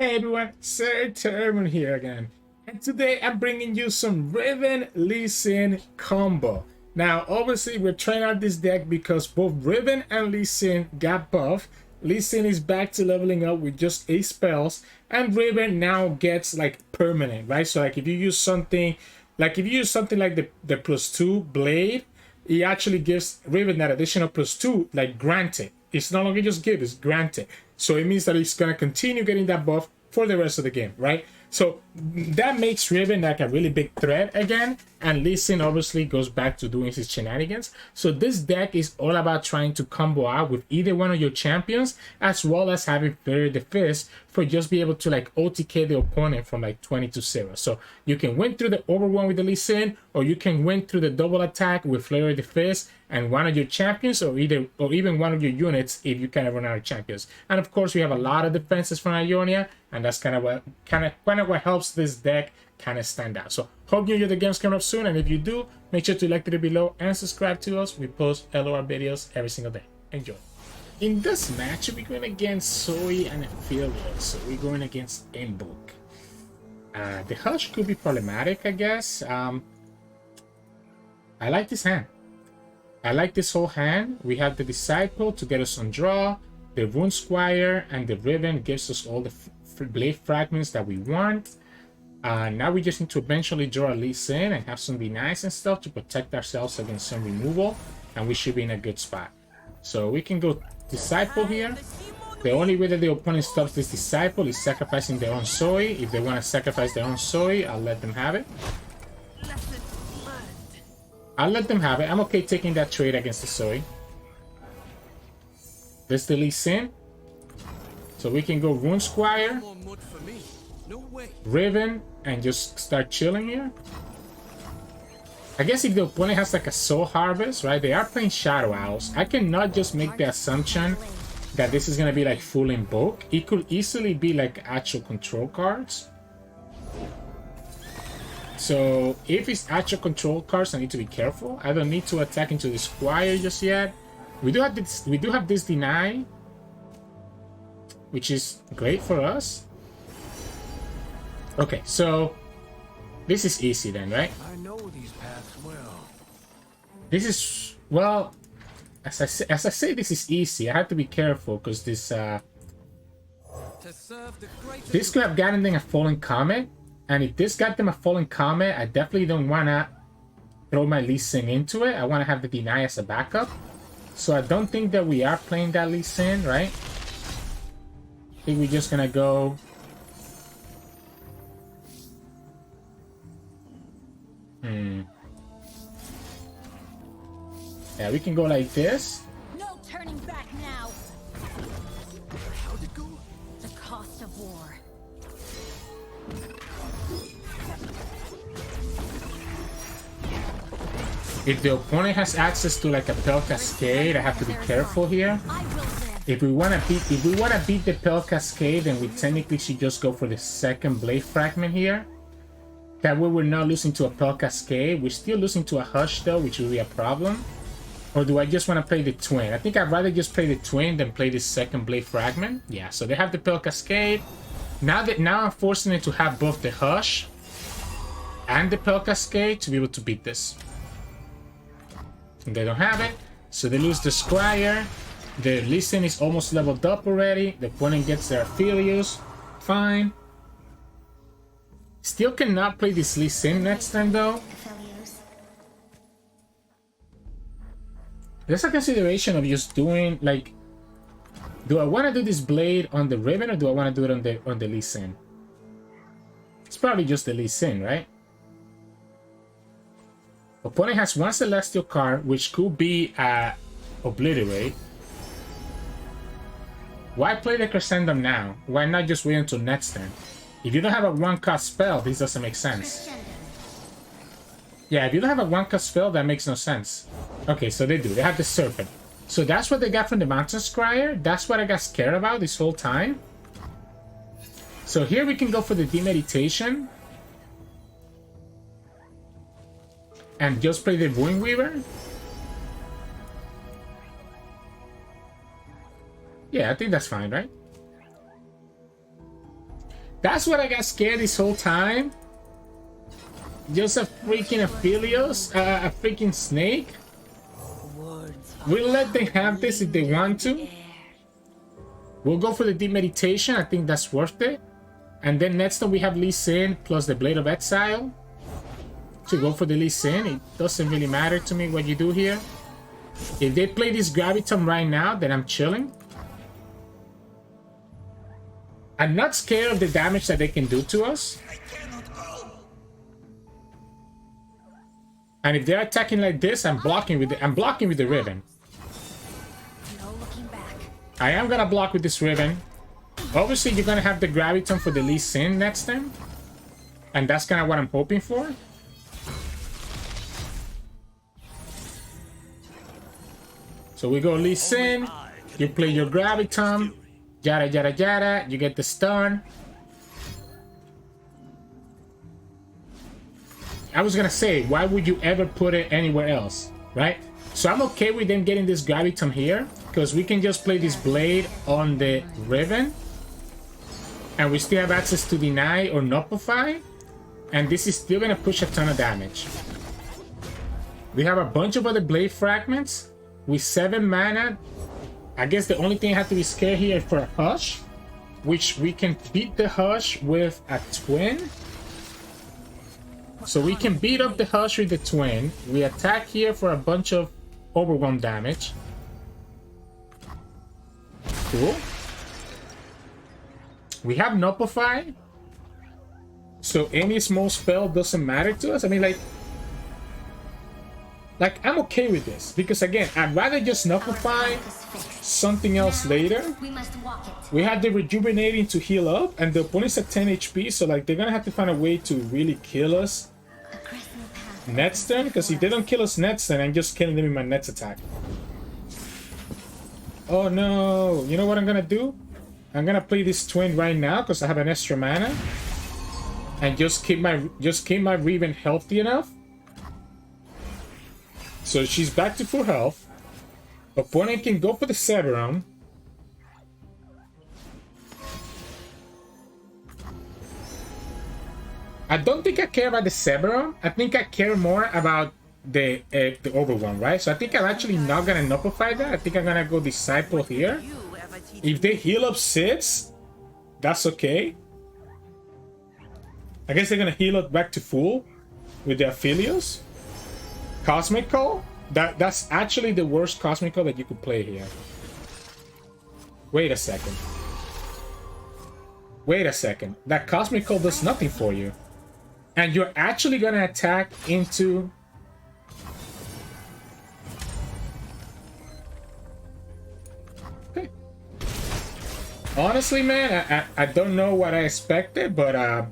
Hey everyone, Sirturmund here again, and today I'm bringing you some Riven Lee Sin combo. Now, obviously, we're trying out this deck because both Riven and Lee Sin got buffed. Lee Sin is back to leveling up with just 8 spells, and Riven now gets like permanent, right? So, like if you use something like the +2 blade, it actually gives Riven that additional +2, like granted. It's no longer just give, it's granted. So it means that it's going to continue getting that buff for the rest of the game, right? So that makes Riven like a really big threat again. And Lee Sin obviously goes back to doing his shenanigans. So this deck is all about trying to combo out with either one of your champions, as well as having Flurry of the Fist for just be able to like OTK the opponent from like 20 to 0. So you can win through the overwhelm with the Lee Sin, or you can win through the double attack with Flurry of the Fist and one of your champions, or even one of your units if you kind of run out of champions. And of course, we have a lot of defenses from Ionia, and that's kind of what helps this deck kind of stand out. So hope you enjoy the games coming up soon, and if you do, make sure to like the video below and subscribe to us. We post LOR videos every single day. Enjoy. In this match, we're going against Zoe and Aphelios. So we're going against Invoke. The Hush could be problematic, I guess. I like this hand. I like this whole hand. We have the Disciple to get us on draw, the Rune Squire, and the Riven gives us all the blade fragments that we want. Now we just need to eventually draw a Lee Sin and have some denies and stuff to protect ourselves against some removal, and we should be in a good spot. So we can go Disciple here. The only way that the opponent stops this Disciple is sacrificing their own Zoe. If they want to sacrifice their own Zoe, I'll let them have it. I'm okay taking that trade against the Zoe. This the Lee Sin. So we can go Rune Squire, Riven, and just start chilling here. I guess if the opponent has like a Soul Harvest, right? They are playing Shadow Owls. I cannot just make the assumption that this is going to be like full Invoke. It could easily be like actual control cards. So if it's actual control cards, I need to be careful. I don't need to attack into the Squire just yet. We do have this deny, which is great for us. Okay, so this is easy then, right? I know these paths well. This is, well, as I say, this is easy. I have to be careful because this could have gotten them a Fallen Comet. And if this got them a Fallen Comet, I definitely don't want to throw my Lee Sin into it. I want to have the deny as a backup. So I don't think that we are playing that Lee Sin, right? I think we're just going to go... Yeah, we can go like this. No turning back now. How'd it go? The cost of war. If the opponent has access to like a Pel Cascade, I have to be careful here. If we wanna beat the Pel Cascade, then we technically should just go for the second Blade Fragment here. That way we're not losing to a Pel Cascade. We're still losing to a Hush though, which will be a problem. Or do I just want to play the Twin? I think I'd rather just play the Twin than play the second Blade Fragment. Yeah, so they have the Pel Cascade. Now I'm forcing it to have both the Hush and the Pel Cascade to be able to beat this. And they don't have it, so they lose the Squire. The Lee Sin is almost leveled up already. The opponent gets their Aphelios. Fine. Still cannot play this Lee Sin next time though. There's a consideration of just doing like, do I want to do this blade on the Riven or do I want to do it on the Lee Sin? It's probably just the Lee Sin, right? Opponent has one Celestial card, which could be Obliterate. Why play the Crescendum now? Why not just wait until next turn? If you don't have a one-cost spell, this doesn't make sense. Yeah, if you don't have a one-cost spell, that makes no sense. Okay, so they do. They have the Serpent. So that's what they got from the Mountain Scryer. That's what I got scared about this whole time. So here we can go for the Demeditation. And just play the Ruin Weaver. Yeah, I think that's fine, right? That's what I got scared this whole time. Just a freaking Aphelios, a freaking snake. We'll let them have this if they want to. We'll go for the deep meditation. I think that's worth it. And then next time we have Lee Sin plus the Blade of Exile. To go for the Lee Sin. It doesn't really matter to me what you do here. If they play this Graviton right now, then I'm chilling. I'm not scared of the damage that they can do to us. And if they're attacking like this, I'm blocking with the Riven. No looking back. I am gonna block with this Riven. Obviously, you're gonna have the Graviton for the Lee Sin next time. And that's kind of what I'm hoping for. So we go Lee Sin. You play your Graviton. Yada yada yada. You get the stun. I was gonna say, why would you ever put it anywhere else, right? So I'm okay with them getting this Graviton here, because we can just play this Blade on the Riven, and we still have access to deny or nullify, and this is still gonna push a ton of damage. We have a bunch of other Blade fragments with 7 mana. I guess the only thing I have to be scared here is for a Hush, which we can beat the Hush with a Twin. So we can beat up the Hush with the Twin. We attack here for a bunch of overwhelm damage. Cool. We have Nullify. So any small spell doesn't matter to us. I mean, like I'm okay with this. Because again, I'd rather just Nullify something else later. We must walk it. We had the Rejuvenating to heal up. And the opponent's at 10 HP. So like they're gonna have to find a way to really kill us next turn, because if they don't kill us next turn, I'm just killing them in my next attack. Oh no, you know what I'm gonna do? I'm gonna play this Twin right now because I have an extra mana, and just keep my Riven healthy enough. So she's back to full health. Opponent can go for the Severum. I don't think I care about the Severum. I think I care more about the Overwhelm, right? So I think I'm actually not gonna Nullify that. I think I'm gonna go Disciple here. If they heal up 6, that's okay. I guess they're gonna heal up back to full with the Aphelios. Cosmic Call? That's actually the worst Cosmic Call that you could play here. Wait a second. Wait a second. That Cosmic Call does nothing for you. And you're actually gonna attack into... Okay. Honestly, man, I don't know what I expected, but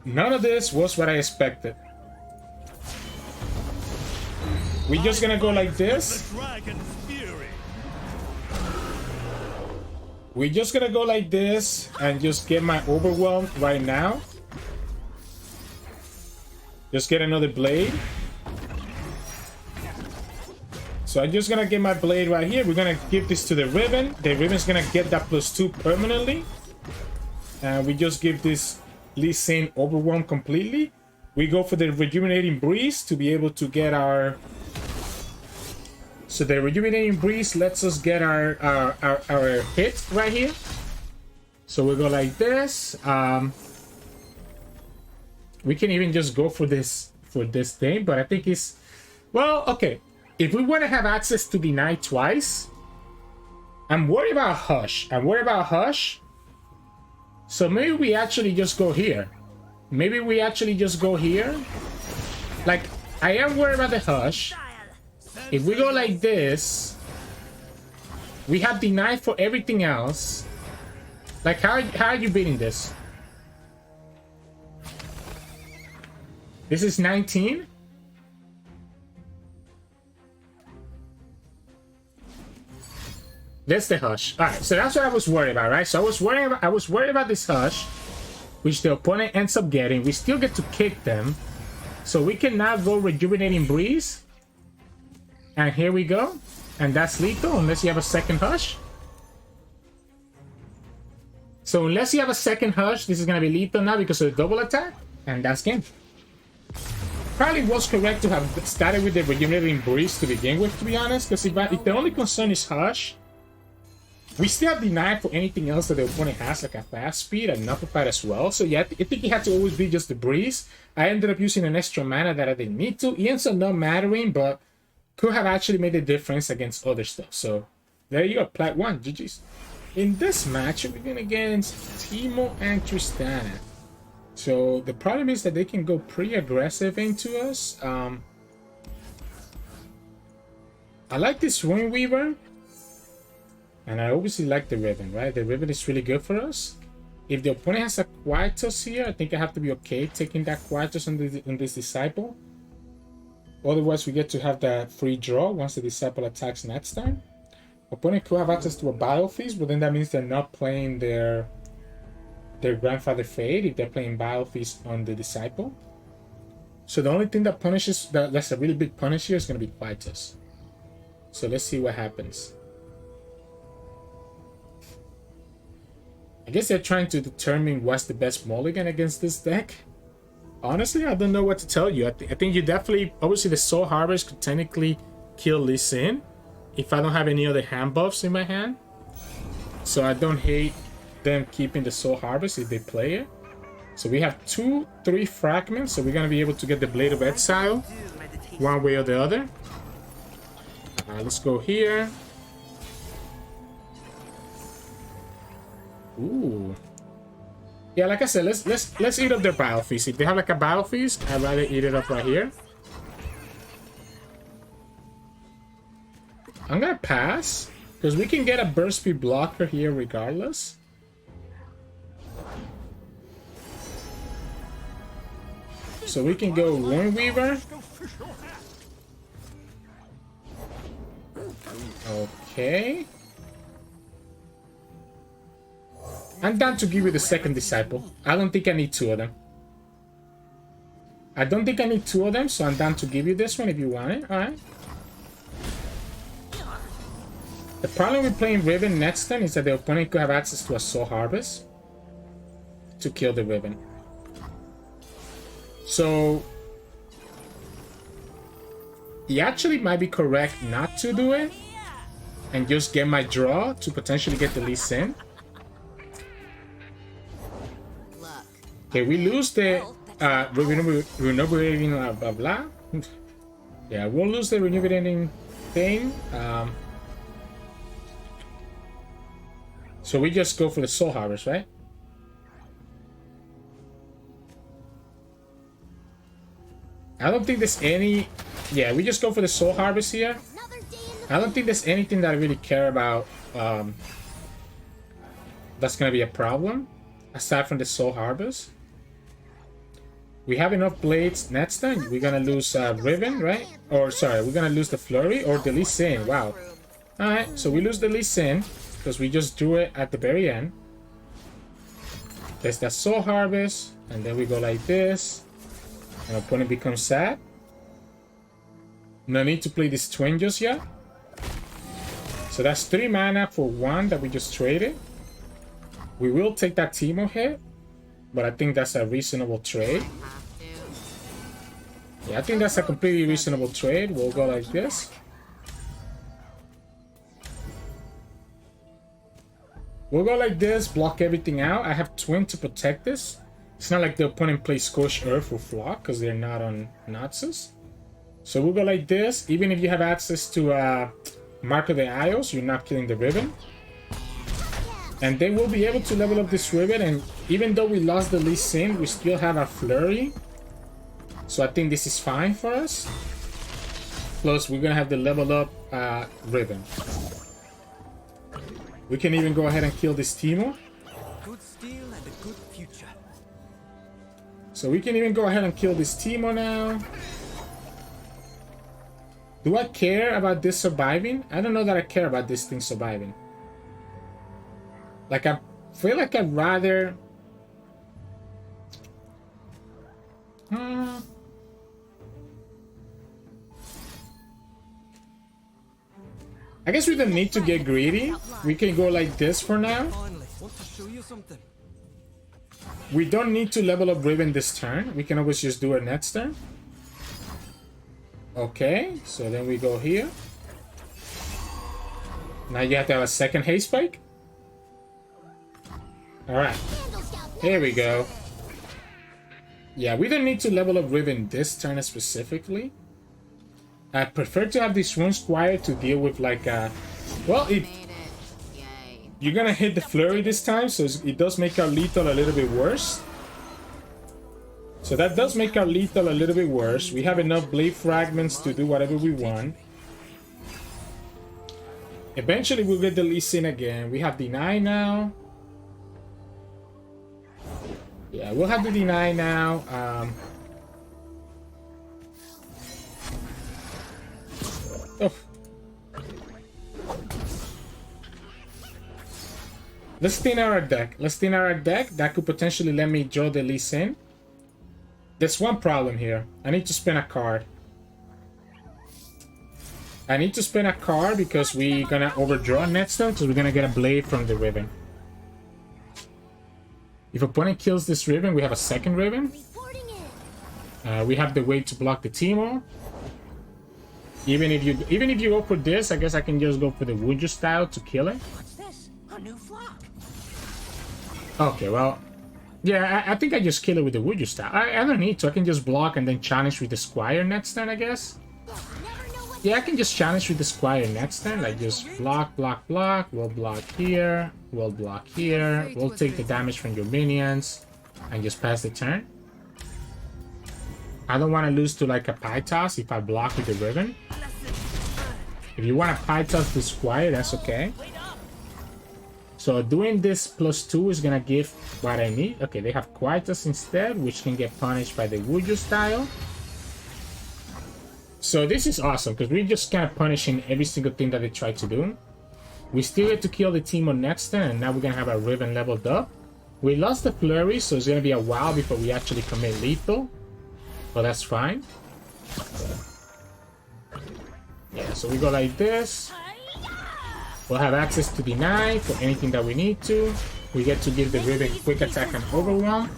none of this was what I expected. We're just gonna go like this. We're just gonna go like this and just get my Overwhelm right now. Just get another Blade. So I'm just gonna get my Blade right here. We're gonna give this to the Riven. The Riven's gonna get that +2 permanently. And we just give this Lee Sin Overwhelm completely. We go for the Rejuvenating Breeze to be able to get our... So the Rejuvenating Breeze lets us get our hit right here. So we go like this. We can even just go for this thing, but I think it's... Well, okay. If we want to have access to deny twice, I'm worried about Hush. So maybe we actually just go here. Like, I am worried about the Hush. If we go like this, we have denied for everything else. Like, how are you beating this? This is 19? That's the Hush. Alright, so that's what I was worried about, right? So I was worried about this Hush, which the opponent ends up getting. We still get to kick them. So we can now go Rejuvenating Breeze. And here we go. And that's lethal unless you have a second Hush. So unless you have a second Hush, this is going to be lethal now because of the double attack. And that's game. Probably was correct to have started with the regenerating breeze to begin with, to be honest. Because if the only concern is Hush, we still have denied for anything else that the opponent has, like a fast speed and upper fight as well. So yeah, I think it had to always be just the breeze. I ended up using an extra mana that I didn't need to. It ends up not mattering, but could have actually made a difference against other stuff. So there you go, Plat 1, GG's. In this match, we're going against Teemo and Tristana. So the problem is that they can go pretty aggressive into us. I like this Rune Weaver. And I obviously like the Riven, right? The Riven is really good for us. If the opponent has a Quietus here, I think I have to be okay taking that Quietus on this Disciple. Otherwise, we get to have that free draw once the Disciple attacks next time. Opponent could have access to a Battle Feast, but then that means they're not playing their Grandfather Fade if they're playing Battle Feast on the Disciple. So the only thing that punishes, that's a really big punish here, is going to be Quietus. So let's see what happens. I guess they're trying to determine what's the best mulligan against this deck. Honestly, I don't know what to tell you. I think you definitely... Obviously, the Soul Harvest could technically kill Lee Sin if I don't have any other hand buffs in my hand. So I don't hate them keeping the Soul Harvest if they play it. So we have 2-3 fragments. So we're going to be able to get the Blade of Exile one way or the other. Let's go here. Ooh. Yeah, like I said, let's eat up their Battle Feast. If they have like a Battle Feast, I'd rather eat it up right here. I'm gonna pass because we can get a burst speed blocker here regardless. So we can go Rune Weaver. Okay. I'm down to give you the second Disciple. I don't think I need 2 of them. I don't think I need 2 of them, so I'm down to give you this one if you want it. Alright. The problem with playing Riven next turn is that the opponent could have access to a Soul Harvest to kill the Riven. So he actually might be correct not to do it and just get my draw to potentially get the Lee Sin. Okay, we lose the regenerating blah blah. Yeah, we'll lose the regenerating thing. So we just go for the Soul Harvest, right? I don't think there's any... Yeah, we just go for the Soul Harvest here. I don't think there's anything that I really care about that's going to be a problem, aside from the Soul Harvest. We have enough blades next time. We're going to lose Riven, right? Or, sorry, we're going to lose the Flurry or the Lee Sin. Wow. Alright, so we lose the Lee Sin because we just drew it at the very end. There's that Soul Harvest, and then we go like this. And opponent becomes sad. No need to play this twin just yet. So that's 3 mana for 1 that we just traded. We will take that Teemo hit, but I think that's a reasonable trade. Yeah, I think that's a completely reasonable trade. We'll go like this. We'll go like this, block everything out. I have Twin to protect this. It's not like the opponent plays Scorched Earth or Flock because they're not on Nasus. So we'll go like this. Even if you have access to Mark of the Isles, you're not killing the Riven. And then we'll be able to level up this Riven. And even though we lost the Lee Sin, we still have our Flurry. So I think this is fine for us. Plus, we're going to have the level up Riven. We can even go ahead and kill this Teemo. Good steel and a good future. So we can even go ahead and kill this Teemo now. Do I care about this surviving? I don't know that I care about this thing surviving. Like, I feel like I'd rather... I guess we don't need to get greedy. We can go like this for now. want to show you something. We don't need to level up Riven this turn. We can always just do it next turn. Okay, so then we go here. Now you have to have a second haste spike. Alright, here we go. Yeah, we don't need to level up Riven this turn specifically. I prefer to have this Rune Squire to deal with like a... Well, you're gonna hit the flurry this time, so it does make our lethal a little bit worse. So that does make our lethal a little bit worse. We have enough blade fragments to do whatever we want. Eventually we'll get the Lee Sin again. We have deny now. Yeah, we'll have the deny now. Oh. Let's thin out our deck. Let's thin out our deck. That could potentially let me draw the Lee Sin. There's one problem here. I need to spend a card. I need to spend a card because we're gonna overdraw next turn because we're gonna get a blade from the Riven. If opponent kills this Riven, we have a second Riven. We have the way to block the Teemo. Even if you go for this, I guess I can just go for the Woodju style to kill it. What's this? A new flock. Okay, well, yeah, I think I just kill it with the Woodju style. I don't need to. I can just block and then challenge with the Squire next turn, I guess. Yeah, I can just challenge with the Squire next turn. Like just block, block, block. We'll block here. We'll block here. We'll take the damage from your minions and just pass the turn. I don't want to lose to like a pie toss if I block with the Riven. If you want to pie toss the Squire, that's okay. So doing this +2 is gonna give what I need. Okay, they have Quietus instead, which can get punished by the Woodju style. So this is awesome because we're just kind of punishing every single thing that they try to do. We still get to kill the Teemo next turn, and now we're gonna have our Riven leveled up. We lost the flurry, so it's gonna be a while before we actually commit lethal. But that's fine. Yeah, so we go like this. We'll have access to deny for anything that we need to. We get to give the Riven quick attack and overwhelm.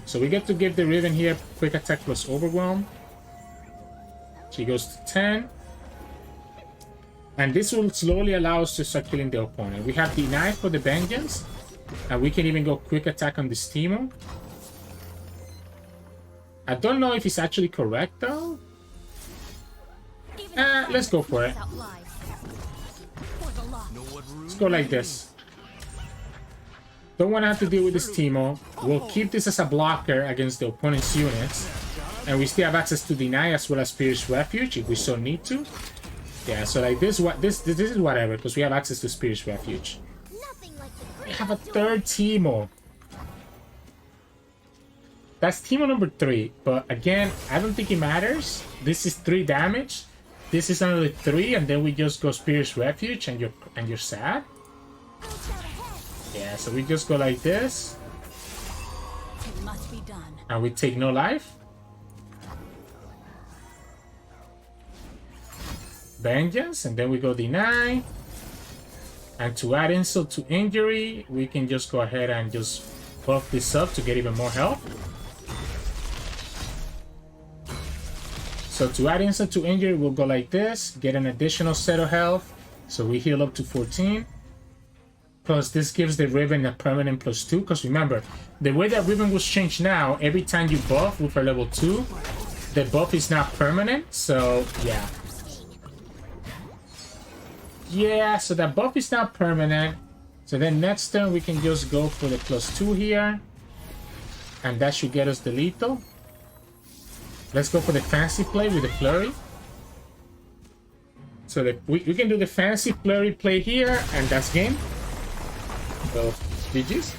So we get to give the Riven here quick attack plus overwhelm. She goes to 10. And this will slowly allow us to start killing the opponent. We have deny for the vengeance. And we can even go quick attack on this Teemo. I don't know if it's actually correct though. Let's go for it. Let's go like this. Don't want to have to deal with this Teemo. We'll keep this as a blocker against the opponent's units. And we still have access to deny as well as Spirit's Refuge if we so need to. Yeah, so like this is whatever, because we have access to Spirit's Refuge. We have a third Teemo. That's Teemo number 3. But again, I don't think it matters. This is 3 damage. This is another 3, and then we just go Spirit's Refuge and you're sad. Yeah, so we just go like this. It must be done. And we take no life. Vengeance, and then we go deny. And to add insult to injury, we can just go ahead and just buff this up to get even more health. So to add insult to injury, we'll go like this, get an additional set of health. So we heal up to 14. Plus this gives the Riven a permanent +2, because remember, the way that Riven was changed now, every time you buff with a level 2, the buff is now permanent, so yeah. Yeah, so that buff is now permanent. So then next turn we can just go for the +2 here. And that should get us the lethal. Let's go for the fancy play with the flurry. So we can do the fancy flurry play here, and that's game. So, GG's.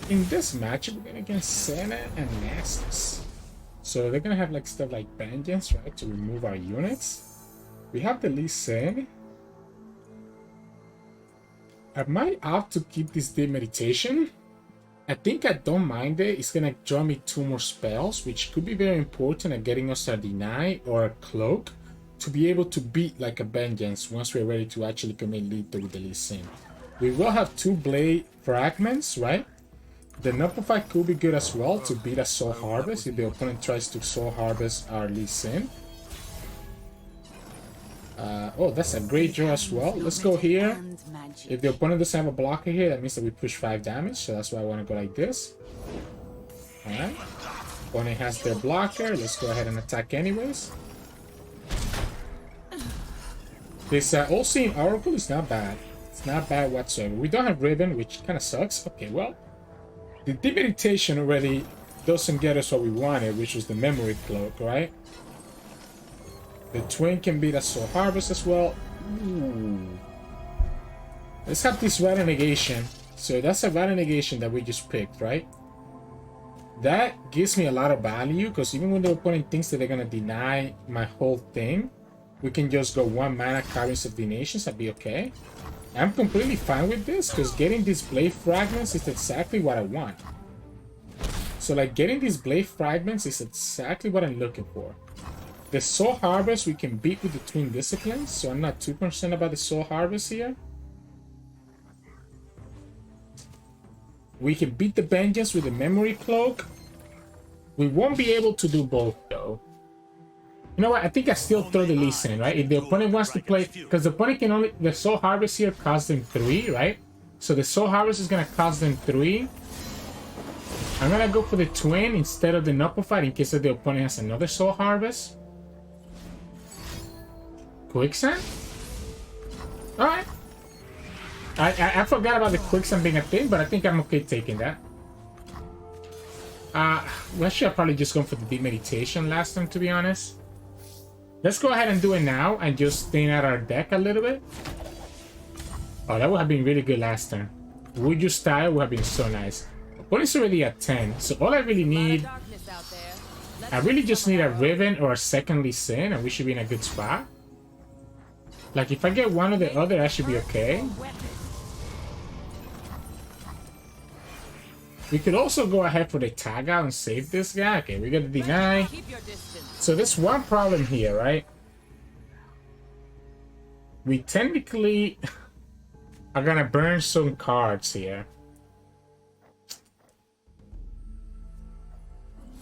In this match, we're gonna get Senna and Nasus. So they're gonna have like stuff like Vengeance, right, to remove our units. We have the Lee Sin. I might opt to keep this Deep Meditation. I think I don't mind it. It's gonna draw me 2 more spells, which could be very important at getting us a deny or a cloak to be able to beat like a vengeance once we're ready to actually commit lethal with the Lee Sin. We will have 2 blade fragments, right? The Knuckle fight could be good as well to beat a Soul Harvest if the opponent tries to Soul Harvest our Lee Sin. Oh, that's a great draw as well. Let's go here. If the opponent doesn't have a blocker here, that means that we push 5 damage. So that's why I want to go like this. Alright. Opponent has their blocker. Let's go ahead and attack anyways. This All-Seeing Oracle is not bad. It's not bad whatsoever. We don't have Riven, which kind of sucks. Okay, well, the Deep Meditation already doesn't get us what we wanted, which was the Memory Cloak, right? The Twin can beat a Soul Harvest as well. Ooh. Let's have this Rattle Negation. So that's a Rattle Negation that we just picked, right? That gives me a lot of value, because even when the opponent thinks that they're going to deny my whole thing, we can just go 1 mana Carvings of the Nations and be okay. I'm completely fine with this, because getting these Blade Fragments is exactly what I want. So like getting these Blade Fragments is exactly what I'm looking for. The Soul Harvest we can beat with the Twin Disciplines, so I'm not too concerned about the Soul Harvest here. We can beat the Vengeance with the Memory Cloak. We won't be able to do both though. You know what? I think I still throw the Lee Sin, right? If the opponent wants to play, because the opponent can only, the Soul Harvest here costs them 3, right? So the Soul Harvest is gonna cost them 3. I'm gonna go for the Twin instead of the Knuckle fight in case that the opponent has another Soul Harvest. Quicksand? Alright. I forgot about the Quicksand being a thing, but I think I'm okay taking that. We should have probably just gone for the Deep Meditation last time, to be honest. Let's go ahead and do it now and just thin out our deck a little bit. Oh, that would have been really good last time. Would You Style would have been so nice. Opponent's already at 10, so all I really need... I really just need a Riven or a second Lee Sin, and we should be in a good spot. Like, if I get one or the other, I should be okay. We could also go ahead for the tag out and save this guy. Okay, we got the deny. So there's one problem here, right? We technically are gonna burn some cards here.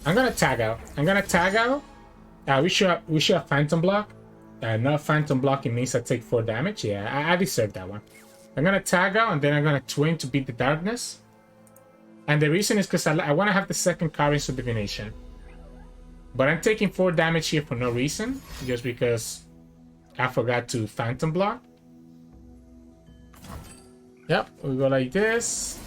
I'm gonna tag out. We should have Phantom Block. Not Phantom Blocking means I take 4 damage. Yeah, I deserve that one. I'm gonna tag out and then I'm gonna Twin to beat the Darkness. And the reason is because I want to have the second Carvings of Divination. But I'm taking 4 damage here for no reason. Just because I forgot to Phantom Block. Yep, we go like this.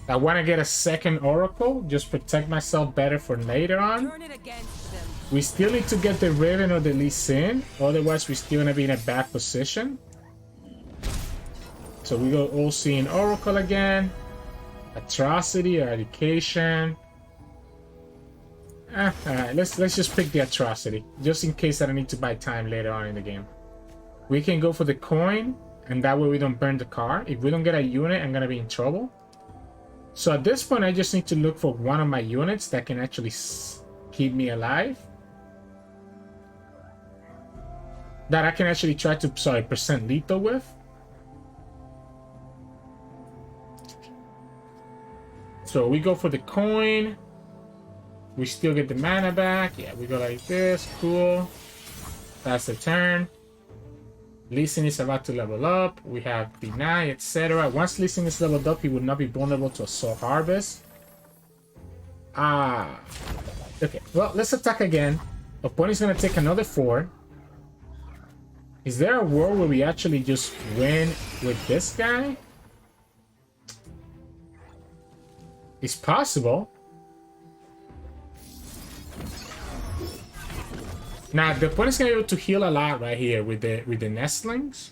I want to get a second Oracle. Just protect myself better for later on. We still need to get the Riven or the Lee Sin. Otherwise, we're still going to be in a bad position. So we go All-Seeing Oracle again. Atrocity, Eradication. Alright, let's just pick the Atrocity. Just in case I don't need to buy time later on in the game. We can go for the coin. And that way we don't burn the card. If we don't get a unit, I'm going to be in trouble. So at this point, I just need to look for one of my units that can actually keep me alive. That I can actually try to, percent lethal with. So we go for the coin. We still get the mana back. Yeah, we go like this. Cool. That's the turn. Lee Sin is about to level up. We have Deny, etc. Once Lee Sin is leveled up, he would not be vulnerable to a Soul Harvest. Okay, well, let's attack again. Opponent's gonna take another 4. Is there a world where we actually just win with this guy? It's possible. Now the opponent's gonna be able to heal a lot right here with the nestlings.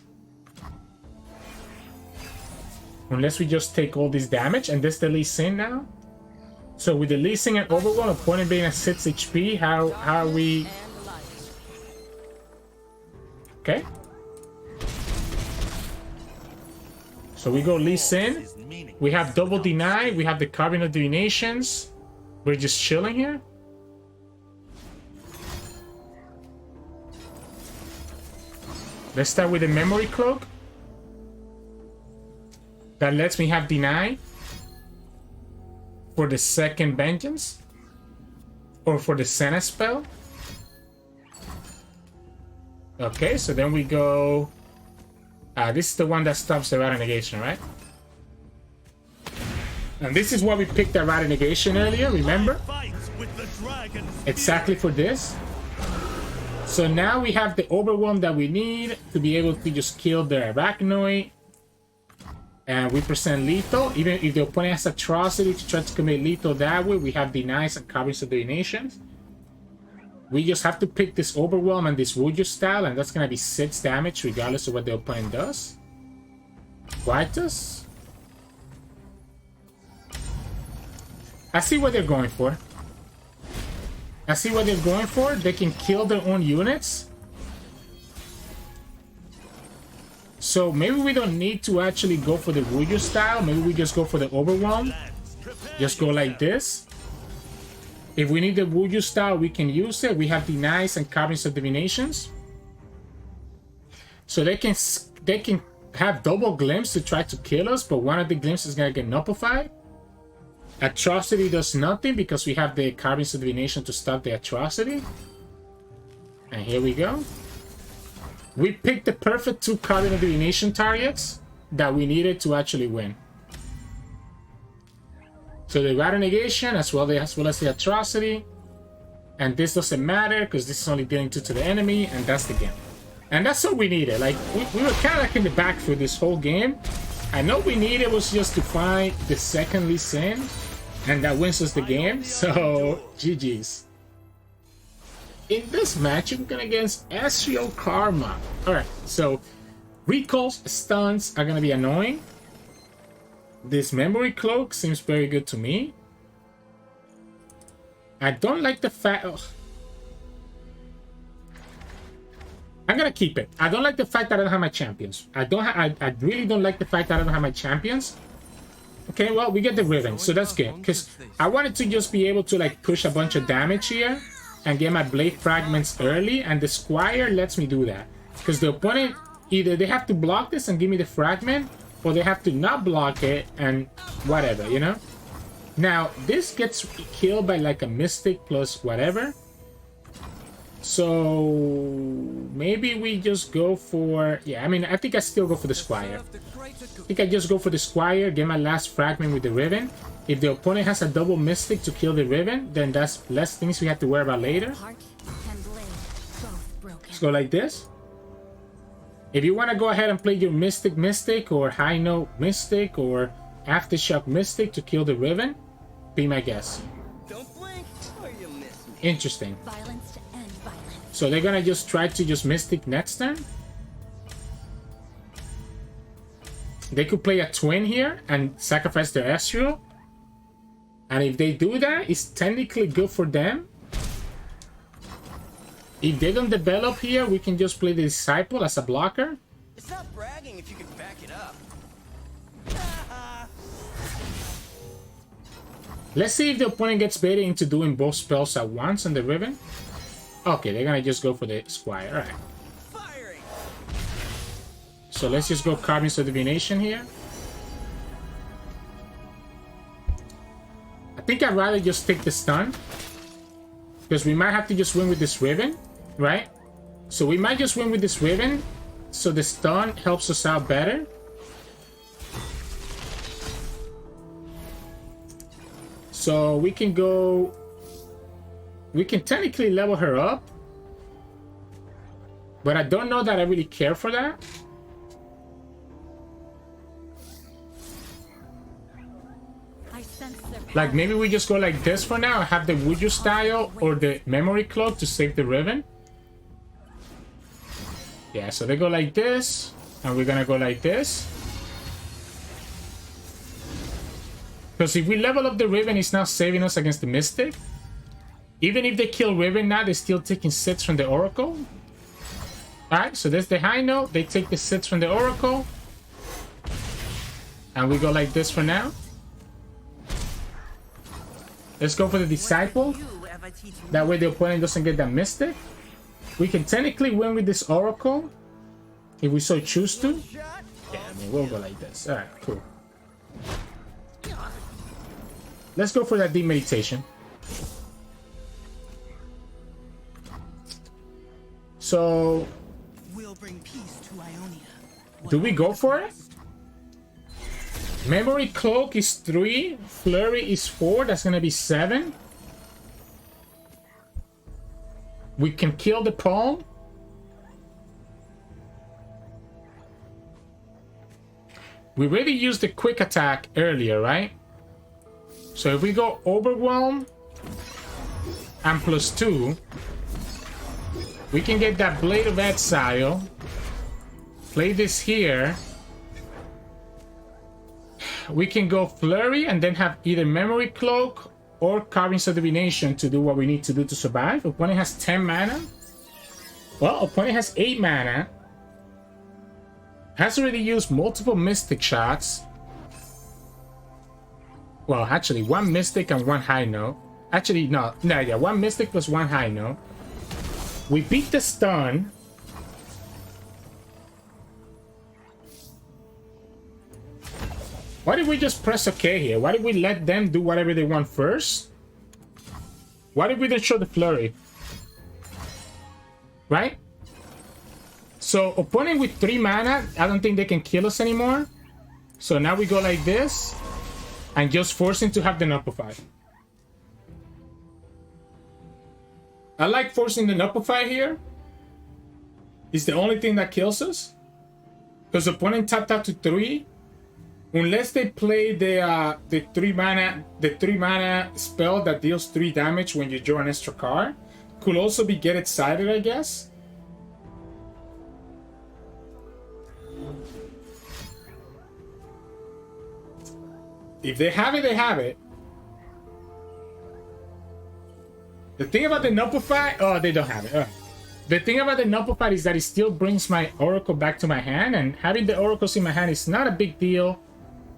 Unless we just take all this damage, and this the Lee Sin now. So with the Lee Sin and Overwhelm, opponent being at 6 HP, how are we? Okay. So we go Lee Sin. We have double Deny. We have the Carving of Divinations. We're just chilling here. Let's start with the memory cloak. That lets me have deny for the second vengeance. Or for the Senna spell. Okay, so then we go... this is the one that stops the Rata Negation, right? And this is why we picked that Rata Negation earlier, remember? Exactly for this. So now we have the Overwhelm that we need to be able to just kill the Arachnoid. And we present lethal. Even if the opponent has Atrocity to try to commit lethal that way, we have Denies and Coverings of Divinations. We just have to pick this Overwhelm and this Wuju style, and that's going to be 6 damage regardless of what the opponent does. Vitus. I see what they're going for. I see what they're going for. They can kill their own units. So maybe we don't need to actually go for the Wuju style. Maybe we just go for the Overwhelm. Just go like this. If we need the Wuju style, we can use it. We have Denies and Coverings of Divinations. So they can have double glimpse to try to kill us, but one of the glimpses is going to get nullified. Atrocity does nothing because we have the Coverings of Divination to stop the Atrocity. And here we go. We picked the perfect 2 Coverings of Divination targets that we needed to actually win. So the Rata Negation as well as the Atrocity. And this doesn't matter because this is only dealing 2 to the enemy, and that's the game. And that's what we needed. Like, we were kind of like in the back for this whole game. I know we needed was just to find the second Lee Sin, and that wins us the game. So, GG's. In this match, we're going against Ezreal Karma. Alright, so recalls, stuns are going to be annoying. This memory cloak seems very good to me. I don't like the fact... Oh. I'm going to keep it. I don't like the fact that I don't have my champions. I really don't like the fact that I don't have my champions. Okay, well, we get the Riven, so that's good. Because I wanted to just be able to like push a bunch of damage here and get my blade fragments early, and the Squire lets me do that. Because the opponent, either they have to block this and give me the fragment, or they have to not block it and whatever, you know? Now, this gets killed by like a Mystic plus whatever. So maybe we just go for... Yeah, I mean, I think I still go for the Squire. I think I just go for the Squire, get my last fragment with the Riven. If the opponent has a double Mystic to kill the Riven, then that's less things we have to worry about later. Let's go like this. If you want to go ahead and play your Mystic or High Note Mystic or Aftershock Mystic to kill the Riven, be my guess. Don't blink or you'll miss me. Interesting. Violence to end violence. So they're gonna just try to just Mystic next turn. They could play a twin here and sacrifice their Ezreal. And if they do that, it's technically good for them. If they don't develop here, we can just play the Disciple as a blocker. It's not bragging if you can back it up. Let's see if the opponent gets baited into doing both spells at once on the Riven. Okay, they're gonna just go for the Squire. Alright. Firing. So let's just go Coverings of Divination here. I think I'd rather just take the stun. Because we might have to just win with this Riven, right? So we might just win with this Riven. So the stun helps us out better. So we can go... We can technically level her up. But I don't know that I really care for that. Like, maybe we just go like this for now. Have the Wuju style or the memory cloak to save the Riven. Yeah, so they go like this. And we're gonna go like this. Because if we level up the Riven, it's now saving us against the Mystic. Even if they kill Riven now, they're still taking 6 from the Oracle. Alright, so there's the high note. They take the 6 from the Oracle. And we go like this for now. Let's go for the Disciple. That way the opponent doesn't get that Mystic. We can technically win with this Oracle. if we so choose to. Yeah, I mean, we'll go like this. All right, cool. Let's go for that deep meditation. So, We'll bring peace to Ionia. do we go for it? Memory Cloak is 3. Flurry is 4. That's gonna be 7. We can kill the palm. We already used the quick attack earlier, right? So if we go Overwhelm and +2, we can get that Blade of Exile. Play this here. We can go Flurry and then have either Memory Cloak or Carvings of Divination to do what we need to do to survive. Opponent has 10 mana. Well, opponent has 8 mana. Has already used multiple Mystic shots. Well, actually, 1 Mystic and 1 High Note. Actually, no, yeah, 1 Mystic plus 1 High Note. We beat the stun. Why did we just press OK here? Why did we let them do whatever they want first? Why did we then show the flurry? Right? So, opponent with 3 mana, I don't think they can kill us anymore. So now we go like this. And just force him to have the Nuppify. I like forcing the Nuppify here. It's the only thing that kills us. Because opponent tapped out to 3. Unless they play the 3 mana spell that deals 3 damage when you draw an extra card. Could also be Get Excited, I guess. If they have it, they have it. The thing about the Nuppify... Oh, they don't have it. The thing about the Nuppify is that it still brings my Oracle back to my hand. And having the Oracles in my hand is not a big deal.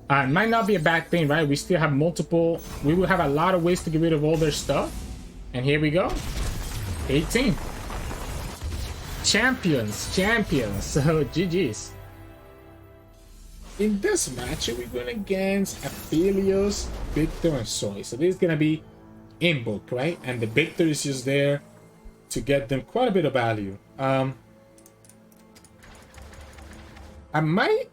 It might not be a bad thing, right? We still have multiple... We will have a lot of ways to get rid of all their stuff. And here we go. 18. Champions. So, GG's. In this match, we're going against Aphelios, Viktor, and Zoe. So this is going to be Invoke, right? And the Viktor is just there to get them quite a bit of value. I might...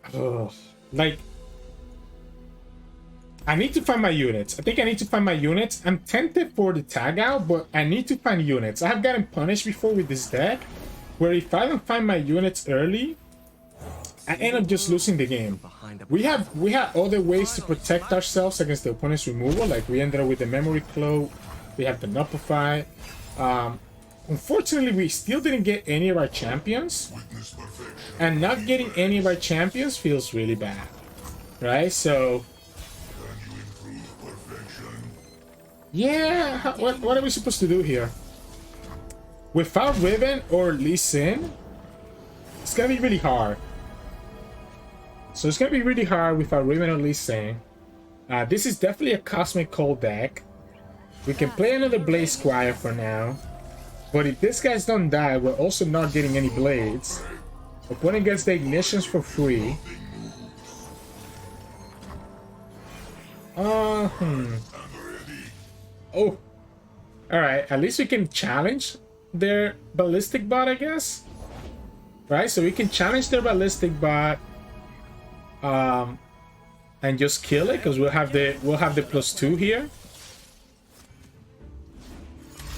I need to find my units. I think I need to find my units. I'm tempted for the tag out, but I need to find units. I have gotten punished before with this deck, where if I don't find my units early, I end up just losing the game. We have other ways to protect ourselves against the opponent's removal. Like we ended up with the Memory Cloak. We have the Nuppify. Unfortunately, we still didn't get any of our champions. And not getting any of our champions feels really bad. Right? So... Yeah, what are we supposed to do here? Without Riven or Lee Sin, it's gonna be really hard. So it's gonna be really hard without Riven or Lee Sin. This is definitely a Cosmic Cold deck. We can play another Blaze Squire for now. But if these guys don't die, we're also not getting any Blades. Opponent gets the Ignitions for free. Oh, alright, at least we can challenge their Ballistic Bot, I guess. Right, so we can challenge their Ballistic Bot and just kill it, because we'll have the +2 here.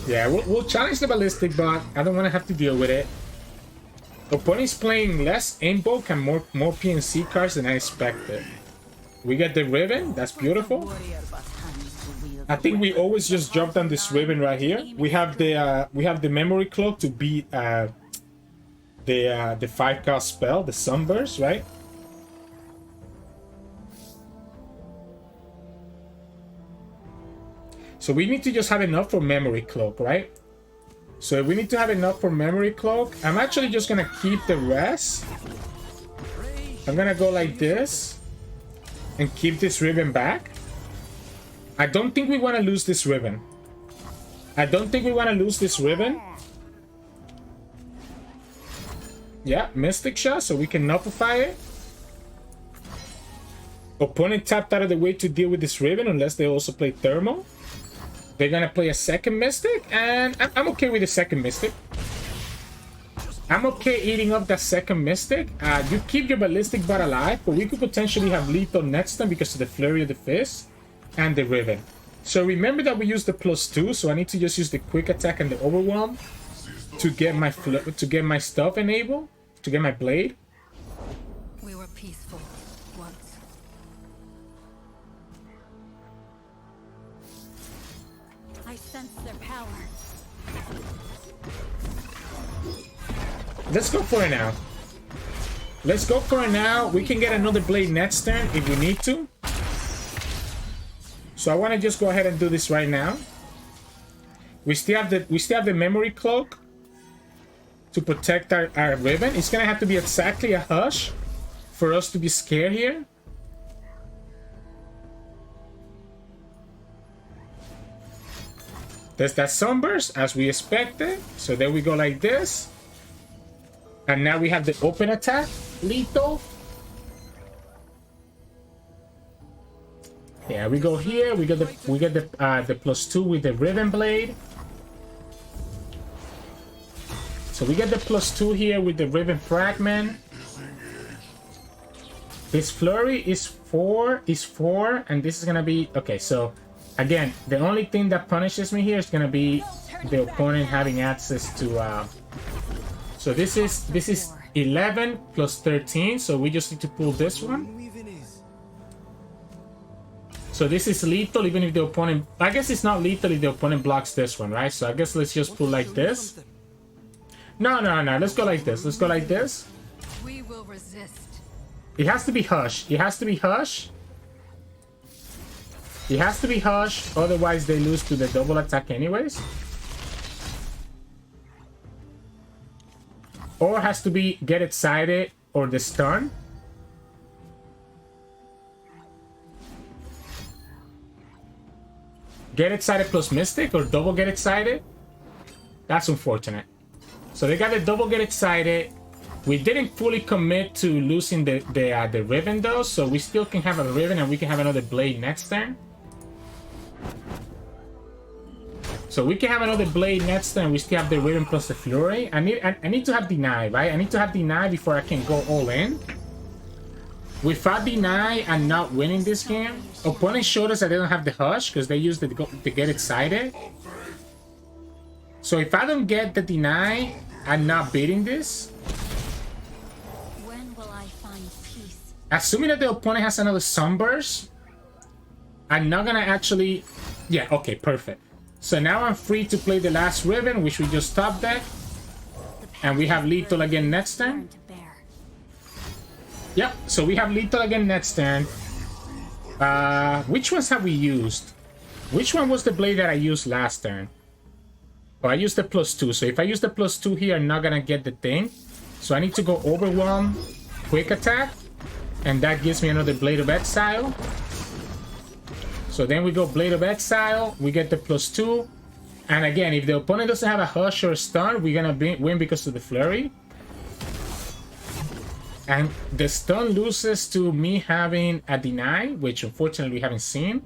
Yeah, we'll challenge the Ballistic Bot. I don't want to have to deal with it. Opponent's playing less Invoke and more PNC cards than I expected. We get the Riven, that's beautiful. I think we always just drop down this Riven right here. We have the Memory Cloak to beat the 5-cost spell, the Sunburst, right? So we need to just have enough for Memory Cloak, right? So we need to have enough for Memory Cloak. I'm actually just gonna keep the rest. I'm gonna go like this and keep this Riven back. I don't think we want to lose this Riven. Yeah, Mystic Shot, so we can nullify it. Opponent tapped out of the way to deal with this Riven unless they also play Thermal. They're gonna play a second Mystic, and I'm okay with the second Mystic. I'm okay eating up that second Mystic. You keep your Ballistic Bot alive, but we could potentially have lethal next turn because of the Flurry of the Fist and the Riven. So remember that we use the +2, so I need to just use the Quick Attack and the Overwhelm to get my stuff enabled, to get my blade. We were peaceful once. I sense their power. Let's go for it now. Let's go for it now. We can get another blade next turn if we need to. So I want to just go ahead and do this right now. We still have the memory cloak to protect our Riven. It's gonna have to be exactly a hush for us to be scared here. There's that Sunburst as we expected. So there we go like this. And now we have the open attack, lethal. Yeah, we go here. We get the +2 with the Riven Blade. So we get the +2 here with the Riven Fragment. This Flurry is 4, and this is gonna be okay. So again, the only thing that punishes me here is gonna be the opponent having access to. So this is 11 plus 13. So we just need to pull this one. So this is lethal even if the opponent... I guess it's not lethal if the opponent blocks this one, right? So I guess let's just pull like this. No. Let's go like this. Let's go like this. We will resist. It has to be hush. It has to be hush. It has to be hush. Otherwise they lose to the double attack anyways. Or has to be get excited or the stun. Get excited plus Mystic or double get excited. That's unfortunate. So they got the double get excited. We didn't fully commit to losing the Riven though, so we still can have a Riven and we can have another blade next turn. So we can have another blade next turn. We still have the Riven plus the Flurry. I need to have deny, right? I need to have deny before I can go all in. Without deny and not winning this game, opponent showed us that they don't have the hush because they used it to get excited. So if I don't get the deny, I'm not beating this. When will I find peace? Assuming that the opponent has another Sunburst, I'm not gonna actually... Yeah, okay, perfect. So now I'm free to play the last Riven, which we just top deck. And we have lethal again next turn. Yep, so we have lethal again next turn. Which ones have we used? Which one was the blade that I used last turn? Oh, I used the +2. So if I use the +2 here, I'm not gonna get the thing. So I need to go Overwhelm, Quick Attack. And that gives me another Blade of Exile. So then we go Blade of Exile, we get the +2. And again, if the opponent doesn't have a Hush or a Stun, we're gonna win because of the Flurry. And the Stun loses to me having a Deny, which unfortunately we haven't seen.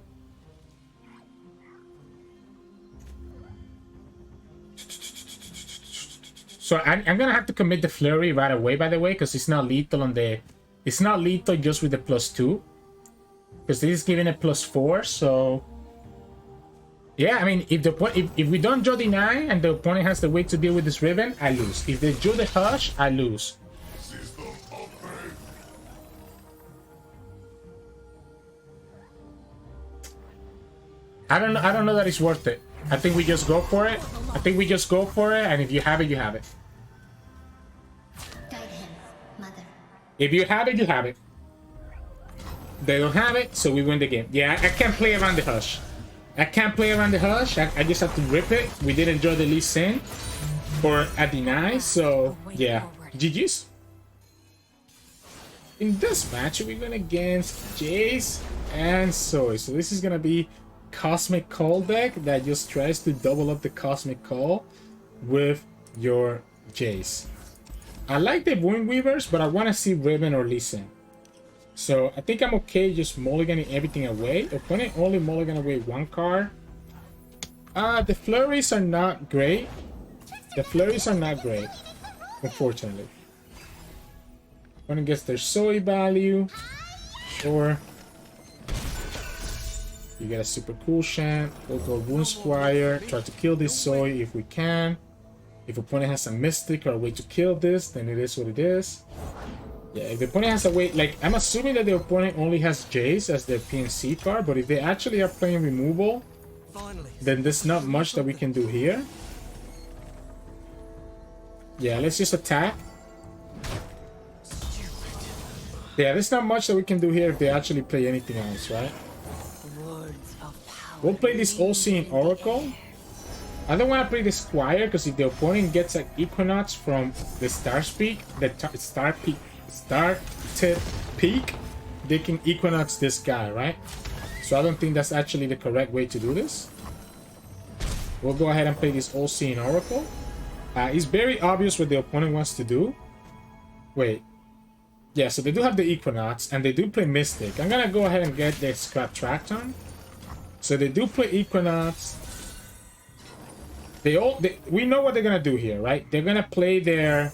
So I'm gonna have to commit the Flurry right away, by the way, because it's not lethal on the... It's not lethal just with the +2. Because this is giving a +4, so... Yeah, I mean, if we don't draw Deny and the opponent has the way to deal with this Riven, I lose. If they draw the Hush, I lose. I don't know that it's worth it. I think we just go for it. And if you have it, you have it. If you have it, you have it. They don't have it, so we win the game. Yeah, I can't play around the Hush. I just have to rip it. We didn't draw the Lee Sin or a Deny, so yeah. GG's. In this match, we're going against Jayce and Zoe. So this is going to be Cosmic Call deck that just tries to double up the Cosmic Call with your Jayce. I like the Wind Weavers, but I want to see Riven or Lee Sin. So I think I'm okay just mulliganing everything away. Opponent only mulligan away one card. The flurries are not great. The flurries are not great, unfortunately. Opponent gets their Zoe value. Sure. You get a super cool chant. We'll go Wound Squire. Try to kill this Zoe if we can. If opponent has a Mystic or a way to kill this, then it is what it is. Yeah, if the opponent has a way, like, I'm assuming that the opponent only has Jayce as their PNC card, but if they actually are playing removal, then there's not much that we can do here. Yeah, let's just attack. Yeah, there's not much that we can do here if they actually play anything else, right? We'll play this All-Seeing Oracle. I don't want to play the Squire because if the opponent gets an Equinox from the Star Tip Peak, they can Equinox this guy, right? So I don't think that's actually the correct way to do this. We'll go ahead and play this All-Seeing Oracle. It's very obvious what the opponent wants to do. Wait. Yeah, so they do have the Equinox, and they do play Mystic. I'm gonna go ahead and get their Scrap Tracton. So they do play Equinox. We know what they're gonna do here, right? They're gonna play their...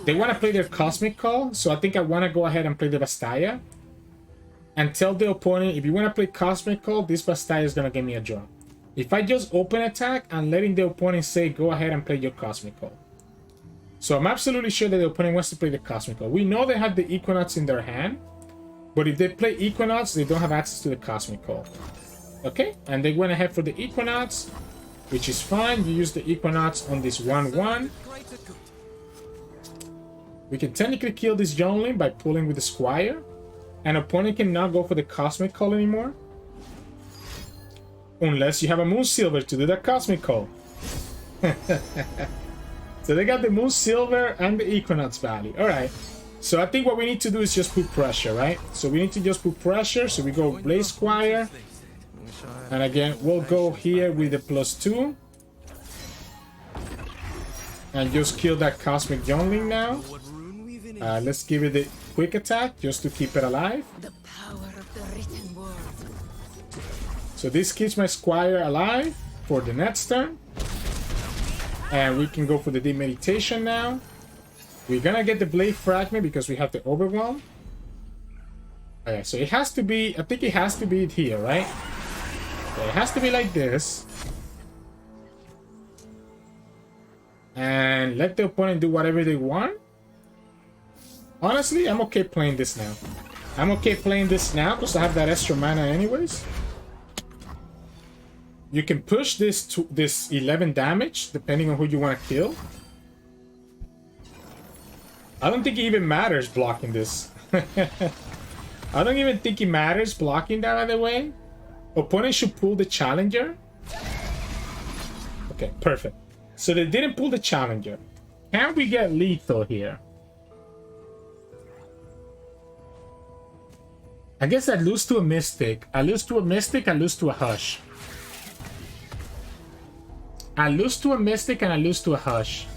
They want to play their Cosmic Call, so I think I want to go ahead and play the Bastaya. And tell the opponent, if you want to play Cosmic Call, this Bastaya is gonna give me a draw. If I just open attack, I'm letting the opponent say, go ahead and play your Cosmic Call. So I'm absolutely sure that the opponent wants to play the Cosmic Call. We know they have the Equinox in their hand, but if they play Equinox, they don't have access to the Cosmic Call. Okay, and they went ahead for the Equinox, which is fine. You use the Equinox on this 1/1. We can technically kill this Youngling by pulling with the Squire. An opponent cannot go for the Cosmic Call anymore. Unless you have a Moon Silver to do that Cosmic Call. So they got the Moon Silver and the Equinox value. Alright. So I think what we need to do is just put pressure, right? So we need to just put pressure. So we go Blaze Squire. And again, we'll go here with the +2. And just kill that Cosmic Youngling now. Let's give it the quick attack just to keep it alive. The power of the written word. So this keeps my Squire alive for the next turn. And we can go for the Deep Meditation now. We're gonna get the Blade Fragment because we have the Overwhelm. Okay, so it has to be, I think it has to be here, right? So it has to be like this. And let the opponent do whatever they want. Honestly, I'm okay playing this now. I'm okay playing this now because I have that extra mana anyways. You can push this to this 11 damage depending on who you want to kill. I don't think it even matters blocking this. I don't even think it matters blocking that other way. Opponent should pull the Challenger. Okay, perfect. So they didn't pull the Challenger. Can we get lethal here? I guess I lose to a Mystic. I lose to a Mystic, I lose to a Hush. I lose to a Mystic and I lose to a Hush.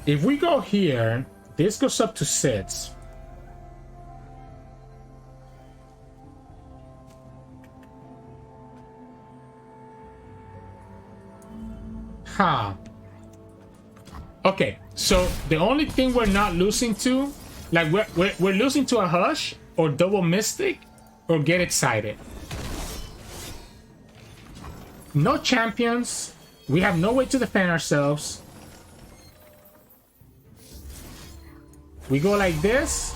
If we go here, this goes up to 6. Huh. Okay, so the only thing we're not losing to, like we're losing to a Hush or double Mystic or Get Excited. No champions. We have no way to defend ourselves. We go like this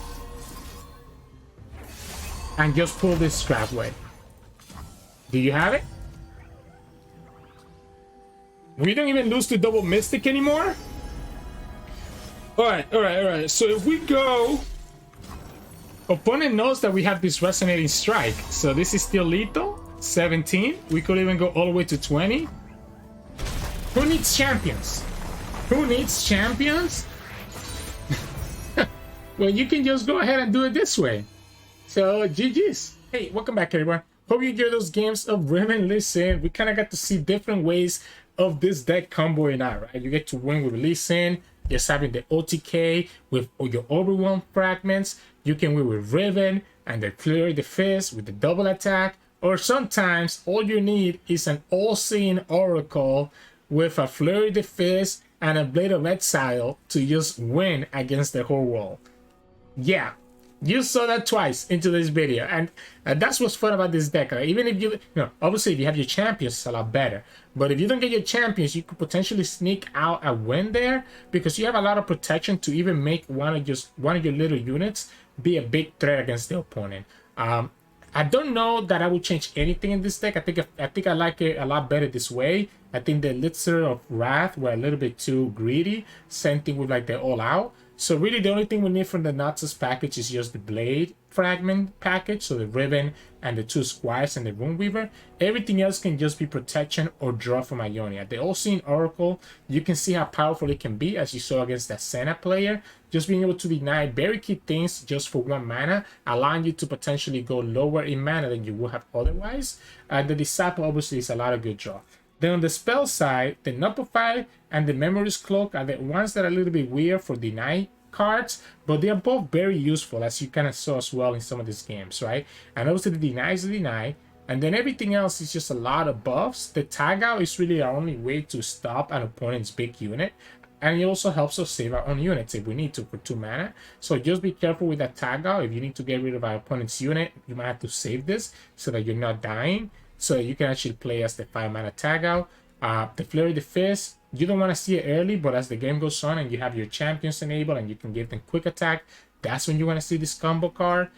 and just pull this Scrapway. Do you have it? We don't even lose to double Mystic anymore? Alright. So if we go... Opponent knows that we have this Resonating Strike. So this is still lethal. 17. We could even go all the way to 20. Who needs champions? Who needs champions? Well, you can just go ahead and do it this way. So, GG's. Hey, welcome back everyone. Hope you enjoy those games of Riven. Listen, we kind of got to see different ways of this deck comboing out, right? You get to win with Lee Sin, just having the OTK with your Overwhelm fragments. You can win with Riven and the Flurry the Fist with the double attack. Or sometimes all you need is an all-seeing Oracle with a Flurry the Fist and a Blade of Exile to just win against the whole world. Yeah, you saw that twice into this video, and that's what's fun about this deck. Right? Even if you know, obviously if you have your champions, it's a lot better. But if you don't get your champions, you could potentially sneak out a win there because you have a lot of protection to even make one of your little units be a big threat against the opponent. I don't know that I would change anything in this deck. I think I like it a lot better this way. I think the Elixir of Wrath were a little bit too greedy. Same thing with like the All Out. So really the only thing we need from the Nasus package is just the Blade fragment package. So the Riven and the 2 Squires and the Runeweaver. Everything else can just be protection or draw from Ionia. The All-Seeing Oracle, you can see how powerful it can be as you saw against that Senna player. Just being able to deny very key things just for 1 mana, allowing you to potentially go lower in mana than you would have otherwise. The Disciple obviously is a lot of good draw. Then on the spell side, the Nullify and the Memory's Cloak are the ones that are a little bit weird for deny cards, but they are both very useful, as you kind of saw as well in some of these games, right? And obviously the deny is a deny, and then everything else is just a lot of buffs. The tag out is really our only way to stop an opponent's big unit, and it also helps us save our own units if we need to for 2 mana. So just be careful with that tag out. If you need to get rid of our opponent's unit, you might have to save this so that you're not dying, so you can actually play as the 5 mana tag out. The Flurry the Fist, you don't want to see it early, but as the game goes on and you have your champions enabled and you can give them quick attack, that's when you want to see this combo card.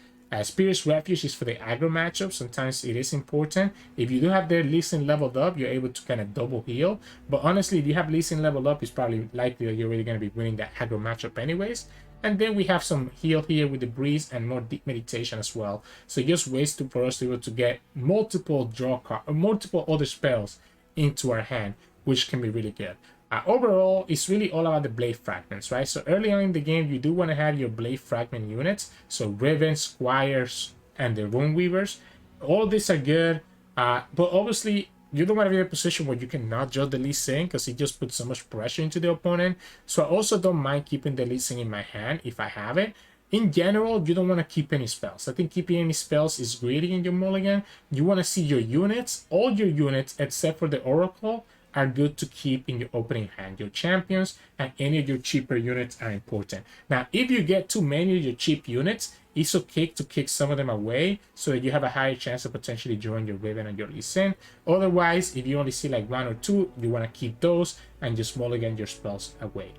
Spirit's Refuge is for the aggro matchup. Sometimes it is important. If you do have their Lee Sin leveled up, you're able to kind of double heal. But honestly, if you have Lee Sin leveled up, it's probably likely that you're really going to be winning that aggro matchup anyways. And then we have some heal here with the Breeze and more deep meditation as well. So just ways for us to be able to get multiple draw cards or multiple other spells into our hand, which can be really good. Overall, it's really all about the Blade Fragments, right? So early on in the game, you do want to have your Blade Fragment units. So Riven, Squires, and the Runeweavers. All of these are good, but obviously, you don't want to be in a position where you cannot judge the Lee Sin because it just puts so much pressure into the opponent. So I also don't mind keeping the Lee Sin in my hand if I have it. In general, you don't want to keep any spells. I think keeping any spells is greedy in your mulligan. You want to see your units, all your units except for the Oracle, are good to keep in your opening hand. Your champions and any of your cheaper units are important. Now, if you get too many of your cheap units, it's okay to kick some of them away so that you have a higher chance of potentially drawing your Riven and your Lee Sin. Otherwise, if you only see like 1 or 2, you want to keep those and just mulligan your spells away.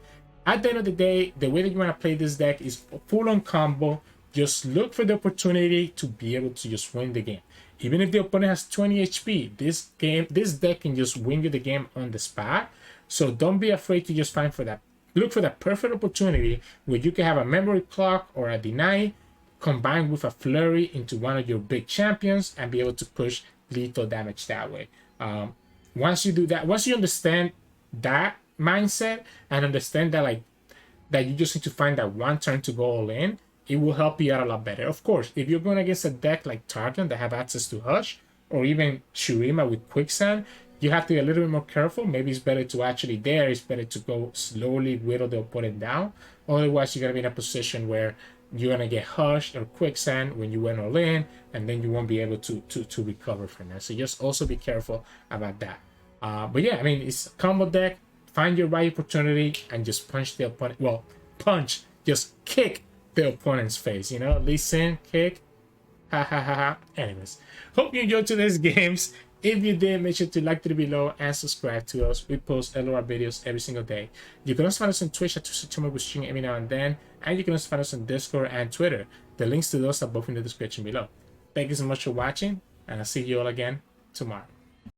At the end of the day, the way that you want to play this deck is full-on combo. Just look for the opportunity to be able to just win the game. Even if the opponent has 20 HP, this deck can just win you the game on the spot. So don't be afraid to just look for that perfect opportunity where you can have a Memory Clock or a Deny combined with a Flurry into one of your big champions and be able to push lethal damage that way. Once you do that, once you understand that mindset and understand that that you just need to find that one turn to go all in, it will help you out a lot better. Of course, if you're going against a deck like Targon that have access to Hush, or even Shurima with Quicksand, you have to be a little bit more careful. Maybe it's better to it's better to go slowly, whittle the opponent down. Otherwise, you're going to be in a position where you're going to get Hushed or Quicksand when you went all in, and then you won't be able to recover from that. So just also be careful about that. But yeah, I mean, it's a combo deck. Find your right opportunity and just punch the opponent. Well, just kick the opponent's face, you know, Lee Sin, kick, ha ha ha ha. Anyways, hope you enjoyed today's games. If you did, make sure to like it below and subscribe to us. We post LOR videos every single day. You can also find us on Twitch at Sirturmund. We stream every now and then, and you can also find us on Discord and Twitter. The links to those are both in the description below. Thank you so much for watching, and I'll see you all again tomorrow.